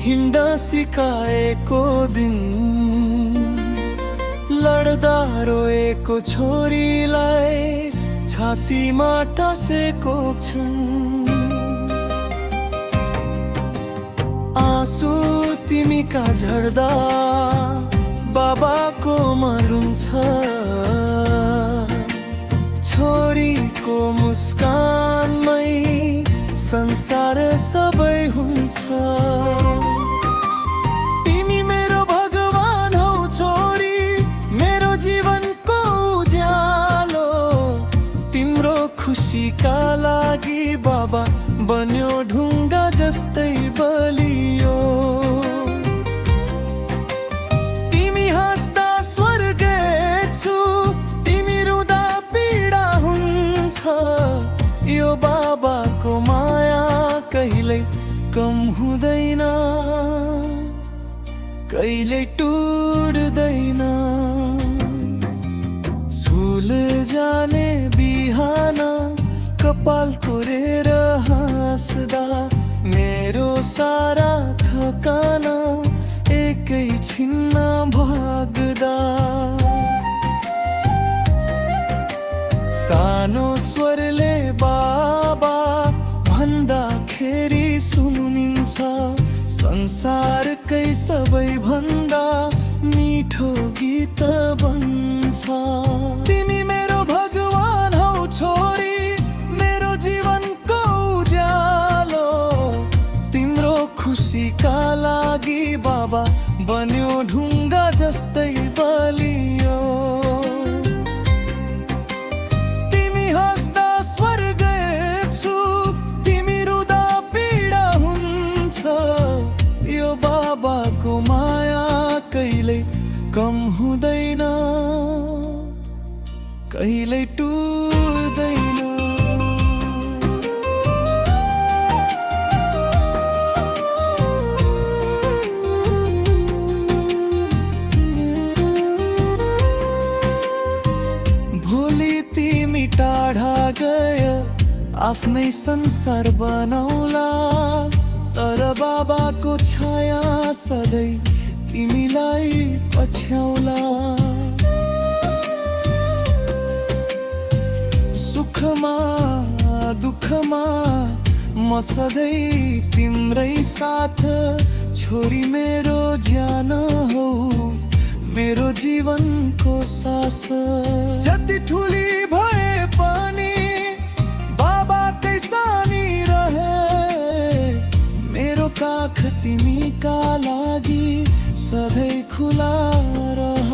हिँड्न सिकाएको दिन, लड्दा रोएको छोरीलाई छातीमा टाँसेको क्षण, आँसु तिमीका झर्दा बाबाको मरुन्छ, छोरीको मुस्कानमै संसार सबै हुन्छ। तिमी मेरो भगवान हौ छोरी, मेरो जीवनको उज्यालो, तिम्रो खुसीका लागि बाबा बन्यो ढुङ्गा जस्तै बलियो। तिमी हाँस्दा स्वर्ग छु, तिमी रुँदा पीडा हुन्छ, यो बाबाको माया कहिल्यै कम हुँदैन, कहिल्यै टुट्दैन। झुल जाने बिहान कपाल कोरेर हाँस्दा, मेरो सारा थकान एकै छिन्न भाग्दा, सानो स्वरले बाबा भन्दाखेरि सुनिन्छ, संसारकै सबैभन्दा मिठो गीत बन्छ। तिमी मेरो भगवान हौ छोरी, मेरो जीवनको उज्यालो, तिम्रो खुसीका लागि बाबा बन्यो ढुङ्गा जस्तै बलियो। तिमी हाँस्दा स्वर्ग छु, तिमी रुँदा पीडा हुन्छ, यो बाबाको माया कहिल्यै कम हुँदैन, कहिल्यै टुट्दैन। भोलि तिमी टाढा गयो, आफ्नै संसार बनाउला, तर बाबाको छाया सधैँ तिमीलाई पछ्याउला। सुखमा दुःखमा म सधैँ तिम्रै साथ, छोरी मेरो ज्यान हौ, मेरो जीवनको सास। जति ठुली भए पनि बाबाकै सानी रहे, मेरो काख तिमीका लागि सधैँ खुला रह।